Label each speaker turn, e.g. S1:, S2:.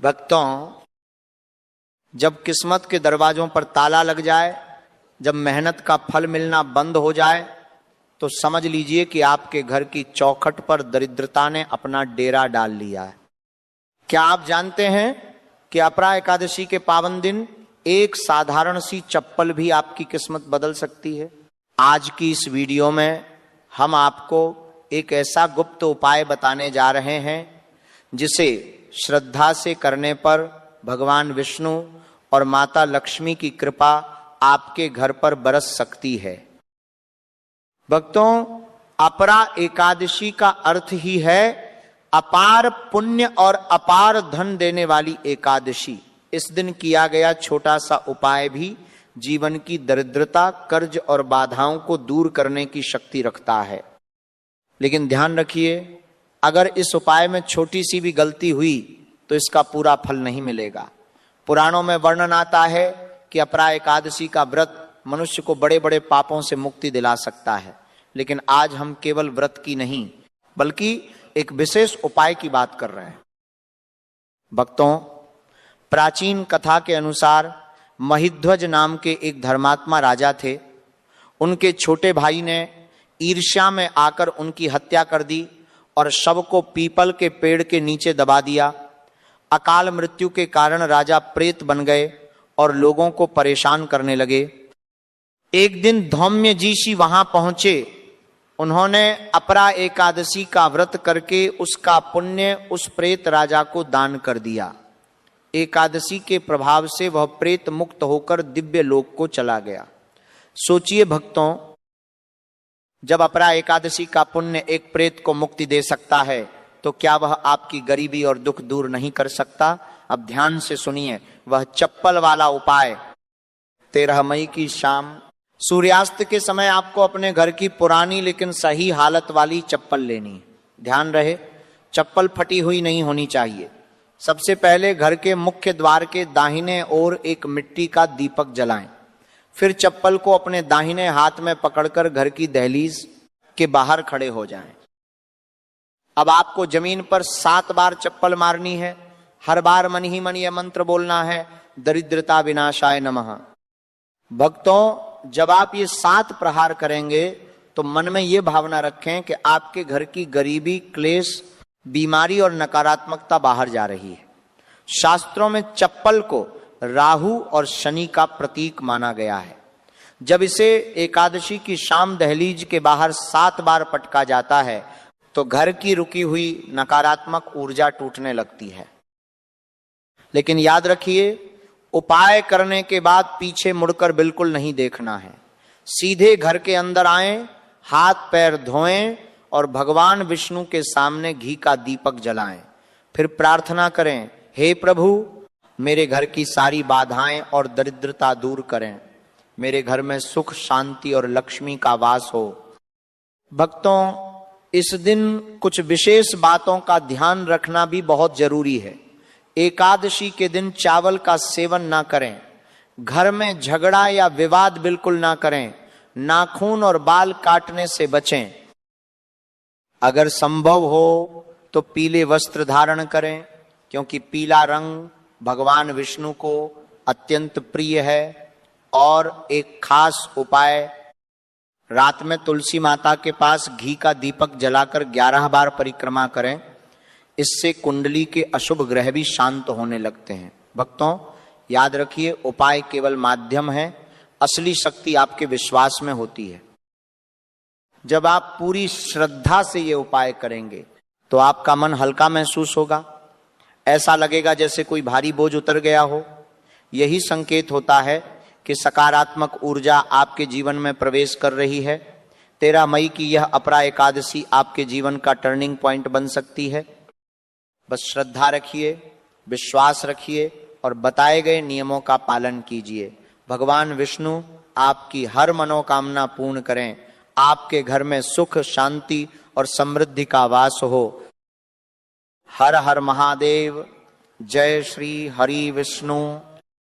S1: भक्तों, जब किस्मत के दरवाजों पर ताला लग जाए, जब मेहनत का फल मिलना बंद हो जाए, तो समझ लीजिए कि आपके घर की चौखट पर दरिद्रता ने अपना डेरा डाल लिया है। क्या आप जानते हैं कि अपरा एकादशी के पावन दिन एक साधारण सी चप्पल भी आपकी किस्मत बदल सकती है? आज की इस वीडियो में हम आपको एक ऐसा गुप्त उपाय बताने जा रहे हैं जिसे श्रद्धा से करने पर भगवान विष्णु और माता लक्ष्मी की कृपा आपके घर पर बरस सकती है। भक्तों, अपरा एकादशी का अर्थ ही है अपार पुण्य और अपार धन देने वाली एकादशी। इस दिन किया गया छोटा सा उपाय भी जीवन की दरिद्रता, कर्ज और बाधाओं को दूर करने की शक्ति रखता है। लेकिन ध्यान रखिए, अगर इस उपाय में छोटी सी भी गलती हुई तो इसका पूरा फल नहीं मिलेगा। पुराणों में वर्णन आता है कि अपरा एकादशी का व्रत मनुष्य को बड़े बड़े पापों से मुक्ति दिला सकता है। लेकिन आज हम केवल व्रत की नहीं बल्कि एक विशेष उपाय की बात कर रहे हैं। भक्तों, प्राचीन कथा के अनुसार महिध्वज नाम के एक धर्मात्मा राजा थे। उनके छोटे भाई ने ईर्ष्या में आकर उनकी हत्या कर दी और शव को पीपल के पेड़ के नीचे दबा दिया। अकाल मृत्यु के कारण राजा प्रेत बन गए और लोगों को परेशान करने लगे। एक दिन धौम्य जी वहां पहुंचे। उन्होंने अपरा एकादशी का व्रत करके उसका पुण्य उस प्रेत राजा को दान कर दिया। एकादशी के प्रभाव से वह प्रेत मुक्त होकर दिव्य लोक को चला गया। सोचिए भक्तों, जब अपरा एकादशी का पुण्य एक प्रेत को मुक्ति दे सकता है तो क्या वह आपकी गरीबी और दुख दूर नहीं कर सकता? अब ध्यान से सुनिए वह चप्पल वाला उपाय। 13 मई की शाम सूर्यास्त के समय आपको अपने घर की पुरानी लेकिन सही हालत वाली चप्पल लेनी। ध्यान रहे, चप्पल फटी हुई नहीं होनी चाहिए। सबसे पहले घर के मुख्य द्वार के दाहिने ओर एक मिट्टी का दीपक जलाएं। फिर चप्पल को अपने दाहिने हाथ में पकड़कर घर की दहलीज के बाहर खड़े हो जाएं। अब आपको जमीन पर 7 बार चप्पल मारनी है। हर बार मन ही मन यह मंत्र बोलना है, दरिद्रता विनाशाय नमः। भक्तों, जब आप ये 7 प्रहार करेंगे तो मन में ये भावना रखें कि आपके घर की गरीबी, क्लेश, बीमारी और नकारात्मकता बाहर जा रही है। शास्त्रों में चप्पल को राहु और शनि का प्रतीक माना गया है। जब इसे एकादशी की शाम दहलीज के बाहर 7 बार पटका जाता है तो घर की रुकी हुई नकारात्मक ऊर्जा टूटने लगती है। लेकिन याद रखिए, उपाय करने के बाद पीछे मुड़कर बिल्कुल नहीं देखना है। सीधे घर के अंदर आएं, हाथ पैर धोएं और भगवान विष्णु के सामने घी का दीपक जलाएं। फिर प्रार्थना करें, हे प्रभु, मेरे घर की सारी बाधाएं और दरिद्रता दूर करें। मेरे घर में सुख, शांति और लक्ष्मी का वास हो। भक्तों, इस दिन कुछ विशेष बातों का ध्यान रखना भी बहुत जरूरी है। एकादशी के दिन चावल का सेवन ना करें। घर में झगड़ा या विवाद बिल्कुल ना करें। नाखून और बाल काटने से बचें। अगर संभव हो तो पीले वस्त्र धारण करें, क्योंकि पीला रंग भगवान विष्णु को अत्यंत प्रिय है। और एक खास उपाय, रात में तुलसी माता के पास घी का दीपक जलाकर 11 बार परिक्रमा करें। इससे कुंडली के अशुभ ग्रह भी शांत होने लगते हैं। भक्तों, याद रखिए, उपाय केवल माध्यम है, असली शक्ति आपके विश्वास में होती है। जब आप पूरी श्रद्धा से ये उपाय करेंगे तो आपका मन हल्का महसूस होगा। ऐसा लगेगा जैसे कोई भारी बोझ उतर गया हो। यही संकेत होता है कि सकारात्मक ऊर्जा आपके जीवन में प्रवेश कर रही है। 13 मई की यह अपरा एकादशी आपके जीवन का टर्निंग पॉइंट बन सकती है। बस श्रद्धा रखिए, विश्वास रखिए और बताए गए नियमों का पालन कीजिए। भगवान विष्णु आपकी हर मनोकामना पूर्ण करें। आपके घर में सुख, शांति और समृद्धि का वास हो। हर हर महादेव। जय श्री हरि विष्णु।